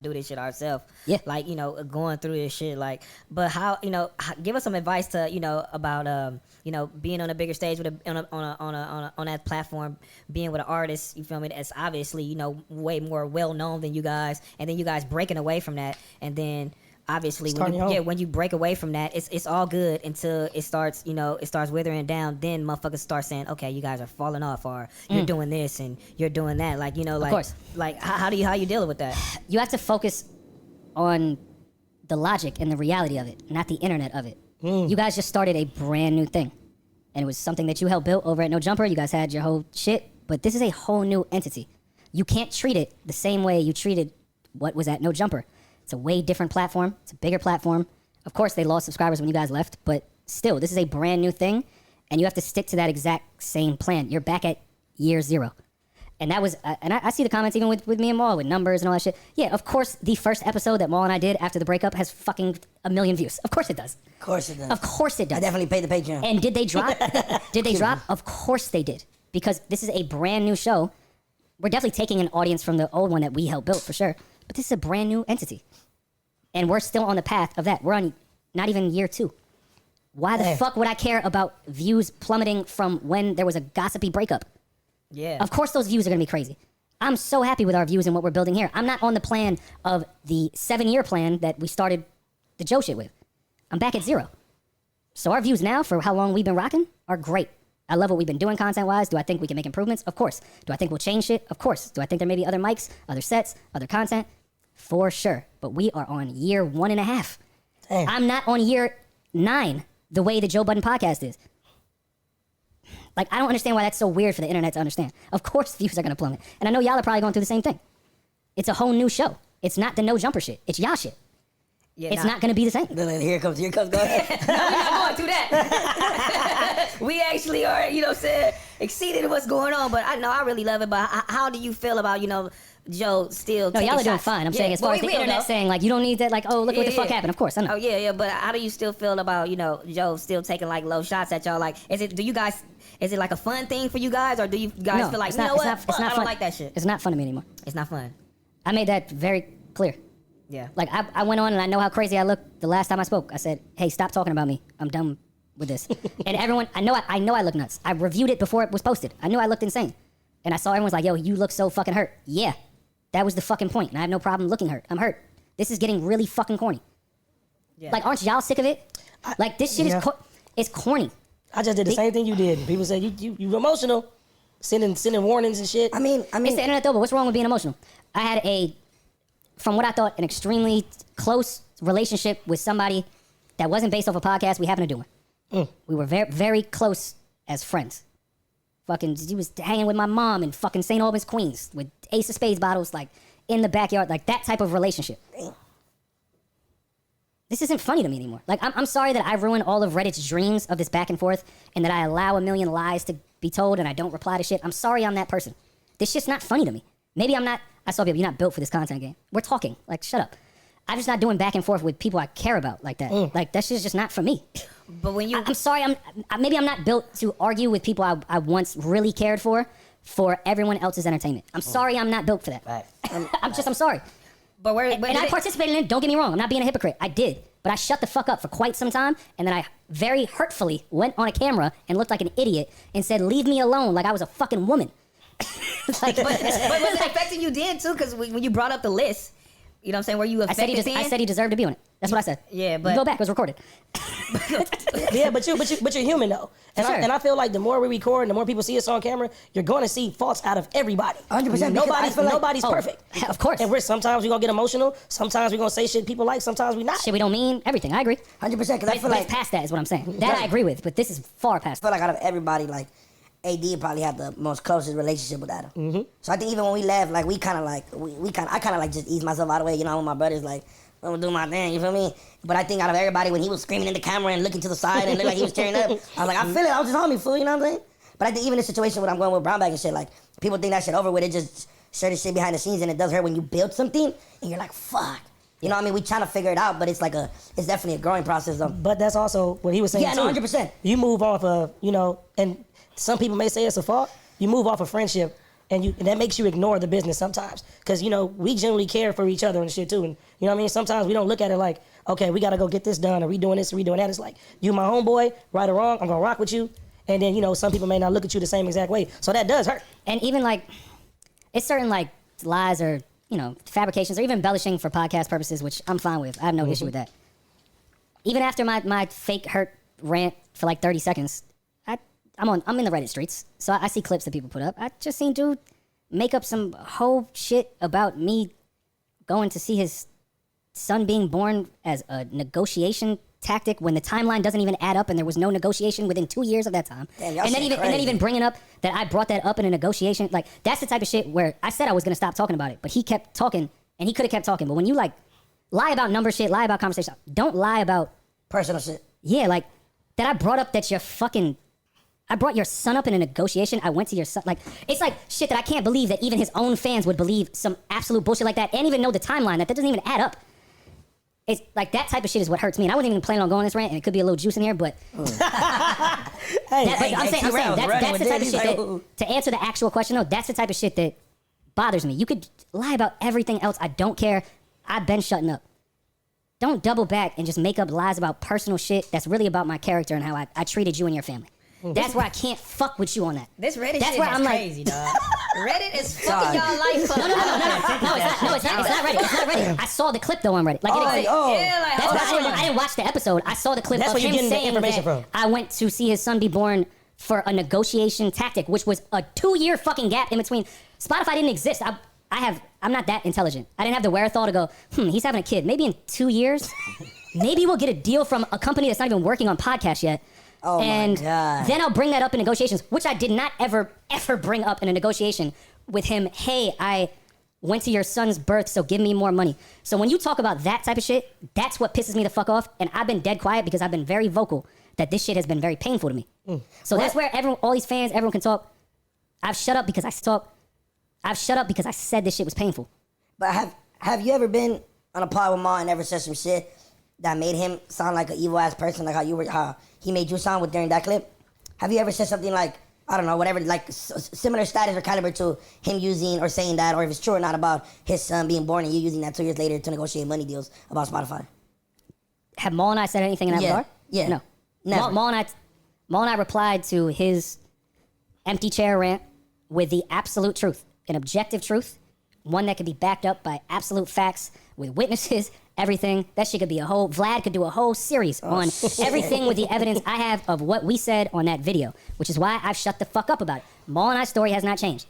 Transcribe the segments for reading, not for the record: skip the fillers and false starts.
do this shit ourselves. Yeah. Like, going through this shit. Like, but how, give us some advice to, about, being on a bigger stage with on that platform, being with an artist, you feel me? That's obviously, way more well known than you guys. And then you guys breaking away from that. And then obviously when you break away from that, it's all good until it starts, it starts withering down. Then motherfuckers start saying, okay, you guys are falling off, or you're doing this and you're doing that. Like, like, of course. Like how you dealing with that? You have to focus on the logic and the reality of it, not the internet of it. You guys just started a brand new thing, and it was something that you helped build over at No Jumper. You guys had your whole shit, but this is a whole new entity. You can't treat it the same way you treated what was at No Jumper. It's a way different platform. It's a bigger platform. Of course, they lost subscribers when you guys left, but still, this is a brand new thing, and you have to stick to that exact same plan. You're back at year 0. And that was, and I see the comments even with me and Maul, with numbers and all that shit. Yeah, of course, the first episode that Maul and I did after the breakup has fucking 1 million views. Of course it does. Of course it does. Of course it does. I definitely paid the Patreon. And did they drop? Did they drop? Of course they did. Because this is a brand new show. We're definitely taking an audience from the old one that we helped build, for sure. But this is a brand new entity. And we're still on the path of that. We're on not even year 2. Why the fuck would I care about views plummeting from when there was a gossipy breakup? Yeah. Of course those views are going to be crazy. I'm so happy with our views and what we're building here. I'm not on the plan of the 7-year plan that we started the Joe shit with. I'm back at 0. So our views now for how long we've been rocking are great. I love what we've been doing content-wise. Do I think we can make improvements? Of course. Do I think we'll change shit? Of course. Do I think there may be other mics, other sets, other content? For sure. But we are on year 1.5. Damn. I'm not on year 9 the way the Joe Budden podcast is. Like, I don't understand why that's so weird for the internet to understand. Of course views are going to plummet. And I know y'all are probably going through the same thing. It's a whole new show. It's not the No Jumper shit. It's y'all shit. Yeah, it's not going to be the same. Here it comes, go ahead. No, we're not going through that. We actually are, exceeding what's going on. But I really love it. But how do you feel about, Joe still No, y'all are doing fine. I'm saying as far as the internet saying, like, you don't need that, like, oh, look what the fuck happened. Of course, I know. Oh, yeah, but how do you still feel about, Joe still taking, like, low shots at y'all? Like, is it like a fun thing for you guys? Or do you guys feel like, it's not I fun. don't like that shit? It's not fun to me anymore. It's not fun. I made that very clear. Yeah. Like, I went on and I know how crazy I looked the last time I spoke. I said, hey, stop talking about me. I'm done with this. And everyone, I know I look nuts. I reviewed it before it was posted. I knew I looked insane. And I saw everyone's like, yo, you look so fucking hurt. Yeah. That was the fucking point. And I have no problem looking hurt. I'm hurt. This is getting really fucking corny. Yeah. Like, aren't y'all sick of it? Like, this shit is corny. I just did the same thing you did. People say you emotional, sending warnings and shit. I mean, it's the internet though. But what's wrong with being emotional? I had from what I thought, an extremely close relationship with somebody that wasn't based off a podcast we happened to doing. We were very, very close as friends. Fucking, he was hanging with my mom in fucking St. Albans, Queens, with Ace of Spades bottles, like, in the backyard, like, that type of relationship. This isn't funny to me anymore. Like, I'm sorry that I ruined all of Reddit's dreams of this back and forth, and that I allow 1 million lies to be told, and I don't reply to shit. I'm sorry I'm that person. This shit's not funny to me. Maybe I'm not, I saw people, you're not built for this content game. We're talking. Like, shut up. I'm just not doing back and forth with people I care about like that. Like, that shit's just not for me. But when you... I'm sorry, maybe I'm not built to argue with people I once really cared for everyone else's entertainment. I'm sorry I'm not built for that. Right. I'm sorry. But I participated in it, don't get me wrong, I'm not being a hypocrite. I did. But I shut the fuck up for quite some time, and then I very hurtfully went on a camera and looked like an idiot and said, leave me alone, like I was a fucking woman. Like, but was it affecting you then, too? Because when you brought up the list... You know what I'm saying? Were you affected? I said he deserved to be on it. That's what I said. Yeah, but you go back. It was recorded. Yeah, but you're human though, and sure. I feel like the more we record, and the more people see us on camera, you're going to see faults out of everybody. 100%. Nobody's perfect. Of course. And sometimes we're gonna get emotional. Sometimes we're gonna say shit people like. Sometimes we not. Shit we don't mean. Everything. I agree. 100%. Because I feel like it's past that is what I'm saying. That I agree with, but this is far past. I feel like out of everybody, like AD probably had the most closest relationship with Adam. Mm-hmm. So I think even when we left, like I kind of like just eased myself out of the way, you know, with my brothers, like, I'm gonna do my thing, you feel me? But I think out of everybody, when he was screaming in the camera and looking to the side and looked like he was tearing up, I was like, I feel it, I was just homie, fool, you know what I'm saying? But I think even in the situation when I'm going with Brown Bag and shit, like, people think that shit over with, it just share the shit behind the scenes, and it does hurt when you build something and you're like, fuck. You know what I mean? We trying to figure it out, but it's definitely a growing process though. But that's also what he was saying. Yeah, no, 100%. You move off of, you know, and some people may say it's a fault. You move off of friendship and that makes you ignore the business sometimes. Because, you know, we generally care for each other and shit too. And, you know what I mean? Sometimes we don't look at it like, okay, we got to go get this done, or we doing this, or we doing that. It's like, you my homeboy, right or wrong, I'm going to rock with you. And then, you know, some people may not look at you the same exact way. So that does hurt. And even like, it's certain like lies or, you know, fabrications or even embellishing for podcast purposes, which I'm fine with. I have no issue with that. Even after my fake hurt rant for like 30 seconds, I'm in the Reddit streets, so I see clips that people put up. I just seen dude make up some whole shit about me going to see his son being born as a negotiation tactic when the timeline doesn't even add up and there was no negotiation within 2 years of that time. Damn, and then even bringing up that I brought that up in a negotiation, like that's the type of shit where I said I was gonna stop talking about it, but he kept talking and he could have kept talking. But when you like lie about number shit, lie about conversation, don't lie about personal shit. Yeah, like that I brought up that I brought your son up in a negotiation. I went to your son. Like, it's like shit that I can't believe that even his own fans would believe some absolute bullshit like that and even know the timeline that doesn't even add up. It's like that type of shit is what hurts me. And I wasn't even planning on going this rant, and it could be a little juice in here, but. I'm saying that's the type of shit that, to answer the actual question though, that's the type of shit that bothers me. You could lie about everything else. I don't care. I've been shutting up. Don't double back and just make up lies about personal shit that's really about my character and how I treated you and your family. That's where I can't fuck with you on that. This Reddit that's shit where is I'm crazy, dog. Reddit is fucking y'all life up. No, it's not Reddit. It's not Reddit. I saw the clip though on Reddit. Like, I didn't watch the episode. I saw the clip of him saying that I went to see his son be born for a negotiation tactic, which was a 2-year fucking gap in between. Spotify didn't exist. I'm not that intelligent. I didn't have the wherewithal to go, he's having a kid. Maybe in 2 years, maybe we'll get a deal from a company that's not even working on podcasts yet. Oh and my God. Then I'll bring that up in negotiations, which I did not ever bring up in a negotiation with him. Hey, I went to your son's birth, so give me more money. So when you talk about that type of shit, that's what pisses me the fuck off. And I've been dead quiet because I've been very vocal that this shit has been very painful to me. So that's where all these fans, everyone can talk. I've shut up because I said this shit was painful. But have you ever been on a pod with Ma and ever said some shit that made him sound like an evil ass person, like how he made you sound with during that clip? Have you ever said something like, I don't know, whatever, like similar status or caliber to him using or saying that, or if it's true or not, about his son being born and you using that 2 years later to negotiate money deals about Spotify? Have Maul and I said anything in that regard? Yeah. No. Never. Maul and I replied to his empty chair rant with the absolute truth, an objective truth, one that could be backed up by absolute facts with witnesses, everything. That shit could be Vlad could do a whole series on everything with the evidence I have of what we said on that video, which is why I've shut the fuck up about it. Maul and I's story has not changed.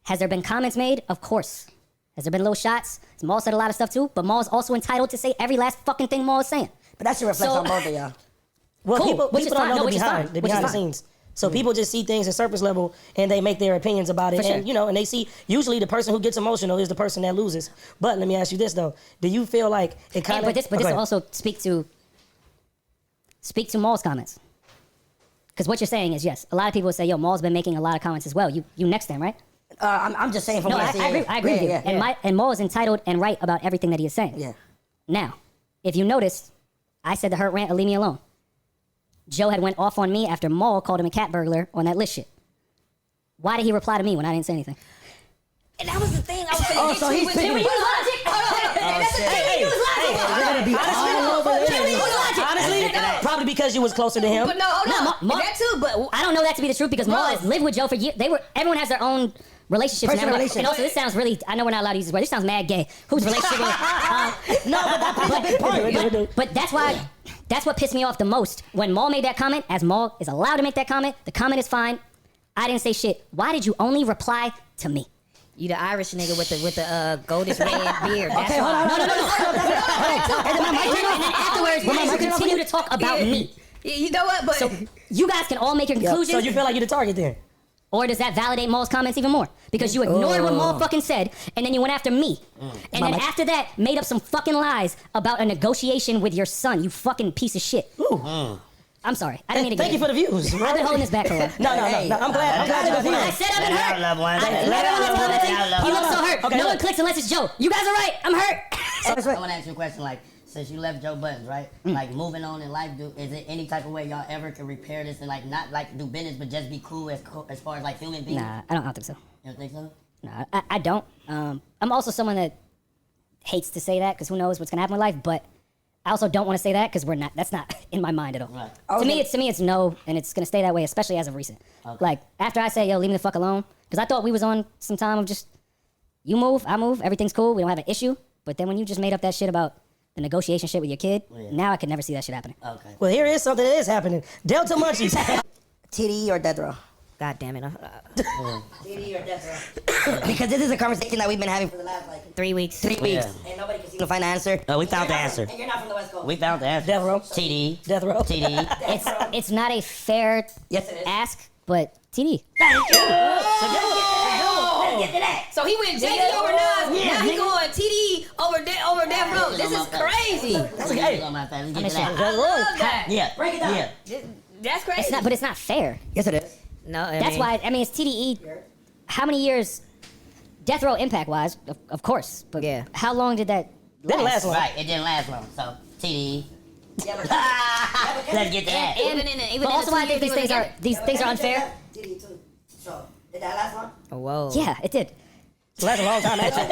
Has there been comments made? Of course. Has there been little shots? Maul said a lot of stuff too, but Maul's also entitled to say every last fucking thing Maul is saying. But that should reflect on both of y'all. Well, cool. people don't know the behind the fine. scenes. So people just see things at surface level and they make their opinions about it. For sure. And, you know, and they see usually the person who gets emotional is the person that loses. But let me ask you this though. Do you feel like it kind of... But this also speak to Maul's comments. Because what you're saying is, yes, a lot of people would say, yo, Maul's been making a lot of comments as well. You next then, right? I'm just saying from what I see. I agree with you. Yeah. And Maul is entitled and right about everything that he is saying. Yeah. Now, if you notice, I said the hurt rant, leave me alone. Joe had went off on me after Maul called him a cat burglar on that list shit. Why did he reply to me when I didn't say anything? And that was the thing I was going to get to. Can we use logic? Honestly, probably because you was closer to him. But no, hold on. That too, but I don't know that to be the truth because Maul has lived with Joe for years. Everyone has their own relationships. Personal relationship. And also, this sounds really, I know we're not allowed to use this word. This sounds mad gay. Whose relationship is No, but that plays a big part. But that's what pissed me off the most. When Maul made that comment, as Maul is allowed to make that comment, the comment is fine. I didn't say shit. Why did you only reply to me? you the Irish nigga with the goldish red beard. That's Okay, hold why. on. No. And then afterwards, we're going to continue to talk about me. You know what? But So you guys can all make your conclusions. So you feel like you're the target then? Or does that validate Maul's comments even more? Because you ignored what Maul fucking said, and then you went after me. And then after that, made up some fucking lies about a negotiation with your son, you fucking piece of shit. I'm sorry. I didn't mean to Thank you for the views. I've been holding this back for a while. No. I'm glad you're the I views. said I've been hurt. He looks so hurt. Okay, No look. one clicks unless it's Joe. You guys are right. I'm hurt. I want to ask you a question. Like, since you left Joe Budden, right? Like, moving on in life, is it any type of way y'all ever can repair this and like not like do business, but just be cool as far as like human beings? Nah, I don't think so. You don't think so? No, I don't. I'm also someone that hates to say that because who knows what's gonna happen in life. But I also don't want to say that because we're not. That's not in my mind at all. Right. To me, it's no, and it's gonna stay that way, especially as of recent. Okay. Like after I say, yo, leave me the fuck alone, because I thought we was on some time of just you move, I move, everything's cool, we don't have an issue. But then when you just made up that shit about the negotiation shit with your kid, now I can never see that shit happening. Okay. Well, here is something that is happening. Delta Munchies. TDE or death row? God damn it. TDE or death row? Because this is a conversation that we've been having for the last 3 weeks. 3 weeks, Yeah. and nobody can seem to find the answer. Oh, we found the answer. And you're not from the West Coast. We found the answer. Death row. TDE. Death row. TDE. It's not a fair Yes, it is. ask, but TD. Let's get to that. So he went JD over Nas. Now he going TD over Death Row. This is crazy. Let's get to that. I love that. Yeah. Break it down. Yeah. That's crazy. It's not, but it's not fair. Yes, it is. No, That's why, I mean, it's TDE. How many years, death row impact wise, of course, but Yeah. how long did that Didn't last long. Right. It didn't last long. So TDE. Yeah, but Let's get to that. But also, why I think these things are unfair. TDE too. So did that last long? Oh, whoa. Yeah, it did. It lasted a long time, actually.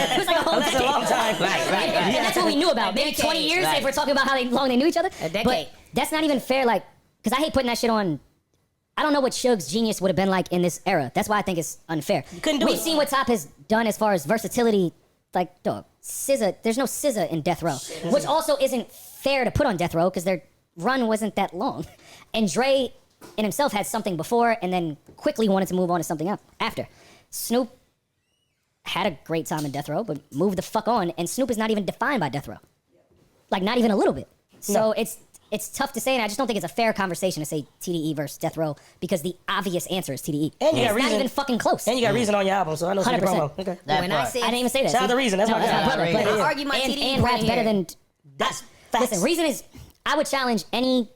It was like a whole It lasted a long time. Right. And that's what we knew about. Maybe 20 years Right. if we're talking about how long they knew each other. A decade. But that's not even fair, like, because I hate putting that shit on. I don't know what Suge's genius would have been like in this era. That's why I think it's unfair. couldn't do We've it. seen what Top has done as far as versatility. Like, dog, SZA, there's no SZA in Death Row, which also isn't fair to put on Death Row because their run wasn't that long. And Dre in himself had something before and then quickly wanted to move on to something else after. Snoop had a great time in Death Row, but moved the fuck on, and Snoop is not even defined by Death Row. Like, not even a little bit. So it's tough to say, and I just don't think it's a fair conversation to say TDE versus Death Row because the obvious answer is TDE. And you got It's not Reason. even fucking close. And you got Reason on your album, so I know some 100%. promo. Okay. That When I part. said I didn't even say that. Shout out See? to Reason. That's No, my that's guy. my brother. Reason. But I yeah. argue my and, TDE and raps point better here. than. That's facts. Listen, Reason is. I would challenge any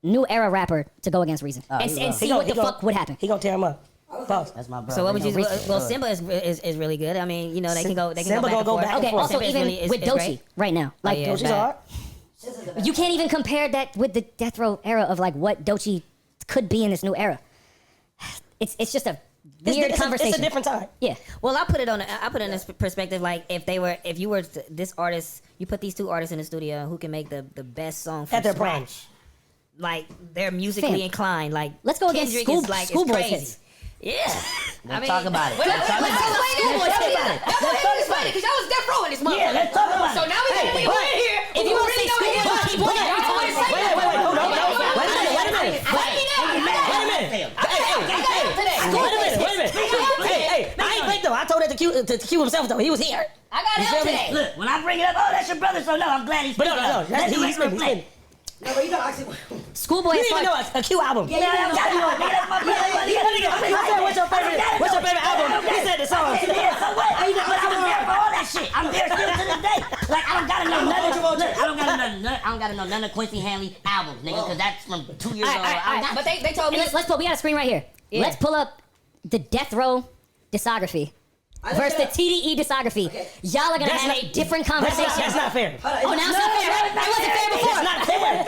new era rapper to go against Reason and He see gon- what he the gon- fuck would happen. He gonna tear him up. Pause. That's my brother. So what would you? Reason. Well, Simba is really good. I mean, you know, they can go. They can Simba go gonna go back back and and Okay, forth. forth. also Simba is even really- is with great. Doechii right now, like yeah. Doechie's bad. hard. you can't even compare that with the Death Row era of like what Doechii could be in this new era. It's just a weird conversation. It's a different time. Yeah. Well, I put it in this perspective. Like if you were this artist, you put these two artists in the studio who can make the best song from At their prime. scratch. Like they're musically Fam. inclined. Like Let's go against Kendrick is like Schoolboy's it's crazy. hits. Yeah. Let's talk about it. Let's talk about it. It's funny because y'all was Death Row in this motherfucker. Yeah, let's talk about it. So now we in here. If you want to say Schoolboy, keep playing. Wait, hold on. Wait a minute. Hey, I ain't fake though. I told that to Q himself though. He was here. I got help today. Look, when I bring it up, oh, that's your brother, so no, I'm glad he's But no. Let the He's record been. play. No, but you gotta actually. Schoolboy You is didn't even know a Q album. Yeah, I'm got you. Nigga, that's my brother. I said, what's your favorite album? He said the song. Yeah, so what? But I was there for all that shit. I'm there still to this day. Like, I don't gotta know nothing. Look, I don't gotta know none of Quincy Hanley albums, nigga, because that's from 2 years old. But they told me. Let's pull. We got a screen right here. Yeah. Let's pull up the Death Row discography versus the TDE discography. Y'all are gonna That's have not- a different conversation. That's not fair. Oh, now it's not fair. It wasn't fair before. It's not fair.